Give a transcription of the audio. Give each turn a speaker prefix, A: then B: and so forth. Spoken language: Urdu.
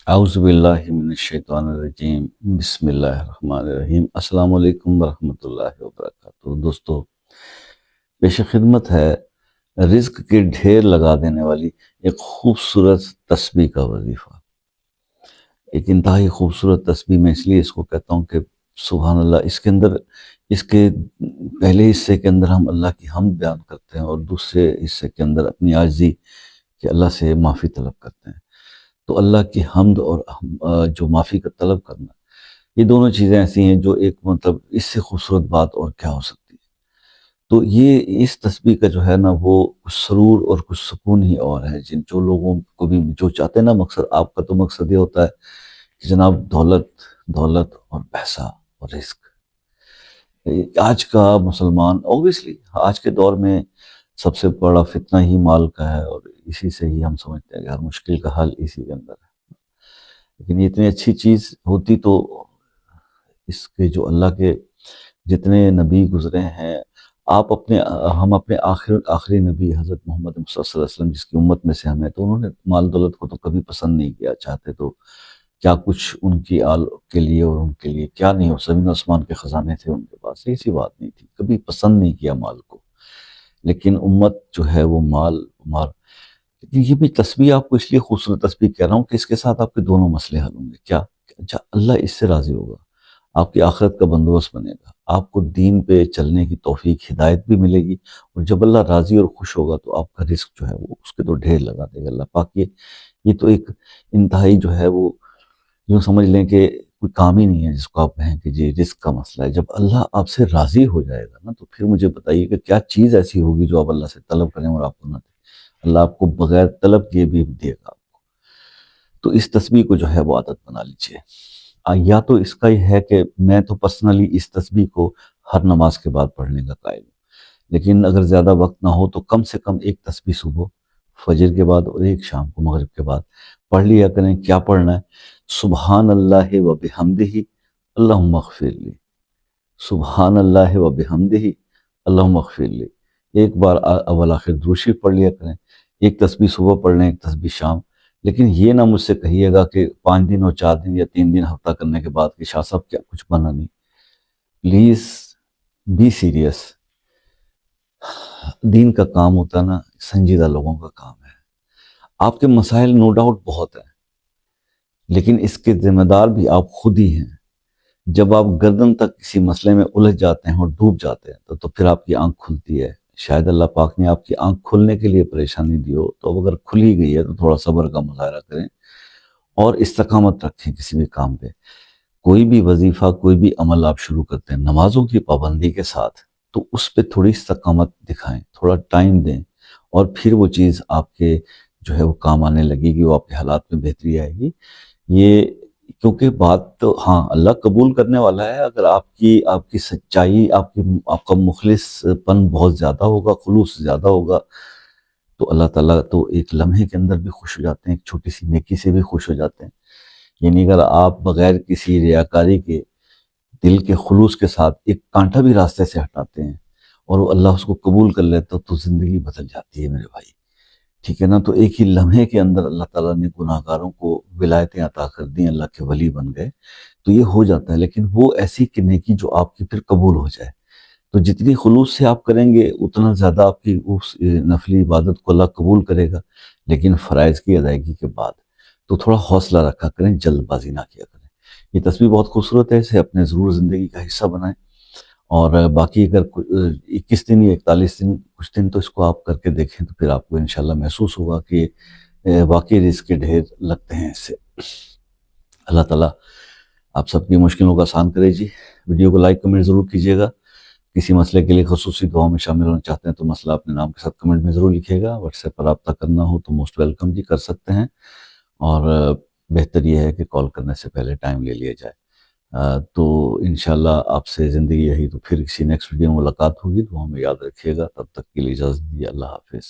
A: اعوذ باللہ من الشیطان الرجیم، بسم اللہ الرحمن الرحیم۔ السلام علیکم ورحمۃ اللہ وبرکاتہ۔ دوستو، پیش خدمت ہے رزق کے ڈھیر لگا دینے والی ایک خوبصورت تسبیح کا وظیفہ۔ ایک انتہائی خوبصورت تسبیح، میں اس لیے اس کو کہتا ہوں کہ سبحان اللہ، اس کے اندر، اس کے پہلے حصے کے اندر ہم اللہ کی حمد بیان کرتے ہیں، اور دوسرے حصے کے اندر اپنی عاجزی کہ اللہ سے معافی طلب کرتے ہیں۔ تو اللہ کی حمد اور جو معافی کا طلب کرنا، یہ دونوں چیزیں ایسی ہیں جو ایک مطلب اس سے خوبصورت بات اور کیا ہو سکتی ہے۔ تو یہ اس تسبیح کا جو ہے نا، وہ کچھ سرور اور کچھ سکون ہی اور ہے، جو لوگوں کو بھی جو چاہتے ہیں نا، مقصد آپ کا تو مقصد یہ ہوتا ہے کہ جناب دولت، دولت اور پیسہ اور رزق۔ آج کا مسلمان اوبیسلی آج کے دور میں سب سے بڑا فتنہ ہی مال کا ہے، اور اسی سے ہی ہم سمجھتے ہیں کہ ہر مشکل کا حل اسی کے اندر ہے۔ لیکن یہ اتنی اچھی چیز ہوتی تو اس کے جو اللہ کے جتنے نبی گزرے ہیں، ہم اپنے آخری نبی حضرت محمد صلی اللہ علیہ وسلم جس کی امت میں سے ہم ہیں، تو انہوں نے مال دولت کو تو کبھی پسند نہیں کیا۔ چاہتے تو کیا کچھ ان کی آل کے لیے اور ان کے لیے کیا نہیں ہو، زمین و آسمان کے خزانے تھے ان کے پاس، ایسی بات نہیں تھی، کبھی پسند نہیں کیا مال کو۔ لیکن امت جو ہے وہ مال لیکن یہ بھی تسبیح آپ کو اس لیے خوبصورت تسبیح کہہ رہا ہوں کہ اس کے ساتھ آپ کے دونوں مسئلے حل ہوں گے۔ کیا؟ اچھا، اللہ اس سے راضی ہوگا، آپ کی آخرت کا بندوبست بنے گا، آپ کو دین پہ چلنے کی توفیق، ہدایت بھی ملے گی، اور جب اللہ راضی اور خوش ہوگا تو آپ کا رزق جو ہے وہ اس کے تو ڈھیر لگا دے گا اللہ پاک۔ یہ تو ایک انتہائی جو ہے وہ یوں سمجھ لیں کہ کوئی کام ہی نہیں ہے جس کو آپ کہیں کہ جی رزق کا مسئلہ ہے۔ جب اللہ آپ سے راضی ہو جائے گا نا، تو پھر مجھے بتائیے کہ کیا چیز ایسی ہوگی جو آپ اللہ سے طلب کریں اور آپ کو نہ دیں۔ اللہ آپ کو بغیر طلب کیے بھی دے گا آپ کو۔ تو اس تسبیح کو جو ہے وہ عادت بنا لیجئے۔ یا تو اس کا یہ ہے کہ میں تو پرسنلی اس تسبیح کو ہر نماز کے بعد پڑھنے کا قائل ہوں، لیکن اگر زیادہ وقت نہ ہو تو کم سے کم ایک تسبیح صبح فجر کے بعد اور ایک شام کو مغرب کے بعد پڑھ لیا کریں۔ کیا پڑھنا ہے؟ سبحان اللہ و بحمدہ اللہم اغفر لی، سبحان اللہ و بحمدہ اللہم اغفر لی۔ ایک بار اول آخر درود شریف پڑھ لیا کریں، ایک تسبیح صبح پڑھ لیں، ایک تسبیح شام۔ لیکن یہ نہ مجھ سے کہیے گا کہ 5 دن اور 4 دن یا 3 دن ہفتہ کرنے کے بعد کہ شاہ صاحب کیا کچھ بنا نہیں۔ Please be serious. دین کا کام ہوتا ہے نا، سنجیدہ لوگوں کا کام ہے۔ آپ کے مسائل نو ڈاؤٹ بہت ہیں، لیکن اس کے ذمہ دار بھی آپ خود ہی ہیں۔ جب آپ گردن تک کسی مسئلے میں الجھ جاتے ہیں اور ڈوب جاتے ہیں تو پھر آپ کی آنکھ کھلتی ہے۔ شاید اللہ پاک نے آپ کی آنکھ کھلنے کے لیے پریشانی دی ہو، تو اب اگر کھل ہی گئی ہے تو تھوڑا صبر کا مظاہرہ کریں اور استقامت رکھیں کسی بھی کام پہ۔ کوئی بھی وظیفہ، کوئی بھی عمل آپ شروع کرتے ہیں نمازوں کی پابندی کے ساتھ، تو اس پہ تھوڑی استقامت دکھائیں، تھوڑا ٹائم دیں، اور پھر وہ چیز آپ کے جو ہے وہ کام آنے لگے گی، وہ آپ کے حالات میں بہتری آئے گی۔ یہ کیونکہ بات تو ہاں اللہ قبول کرنے والا ہے، اگر آپ کی سچائی، آپ کا مخلص پن بہت زیادہ ہوگا، خلوص زیادہ ہوگا، تو اللہ تعالیٰ تو ایک لمحے کے اندر بھی خوش ہو جاتے ہیں، ایک چھوٹی سی نیکی سے بھی خوش ہو جاتے ہیں۔ یعنی اگر آپ بغیر کسی ریاکاری کے دل کے خلوص کے ساتھ ایک کانٹا بھی راستے سے ہٹاتے ہیں اور وہ اللہ اس کو قبول کر لیتا تو زندگی بدل جاتی ہے میرے بھائی، ٹھیک ہے نا؟ تو ایک ہی لمحے کے اندر اللہ تعالیٰ نے گناہگاروں کو ولایتیں عطا کر دیں، اللہ کے ولی بن گئے، تو یہ ہو جاتا ہے۔ لیکن وہ ایسی کہ نیکی جو آپ کی پھر قبول ہو جائے، تو جتنی خلوص سے آپ کریں گے اتنا زیادہ آپ کی اس نفلی عبادت کو اللہ قبول کرے گا، لیکن فرائض کی ادائیگی کے بعد تو تھوڑا حوصلہ رکھا کریں، جلد بازی نہ کیا کریں۔ یہ تصویر بہت خوبصورت ہے، اسے اپنے ضرور زندگی کا حصہ بنائیں، اور باقی اگر 21 دن یا 41 دن کچھ دن تو اس کو آپ کر کے دیکھیں، تو پھر آپ کو انشاءاللہ محسوس ہوگا کہ واقعی رزق کے ڈھیر لگتے ہیں اس سے۔ اللہ تعالیٰ آپ سب کی مشکلوں کو آسان کرے جی۔ ویڈیو کو لائک کمنٹ ضرور کیجیے گا۔ کسی مسئلے کے لیے خصوصی دعاؤں میں شامل ہونا چاہتے ہیں تو مسئلہ اپنے نام کے ساتھ کمنٹ میں ضرور لکھیے گا۔ واٹس ایپ پر رابطہ کرنا ہو تو موسٹ ویلکم جی، کر سکتے ہیں، اور بہتر یہ ہے کہ کال کرنے سے پہلے ٹائم لے لیا جائے۔ تو انشاءاللہ آپ سے زندگی یہی، تو پھر کسی نیکسٹ ویڈیو میں ملاقات ہوگی، دعاؤں میں یاد رکھیے گا۔ تب تک کے لیے اجازت دیجیے، اللہ حافظ۔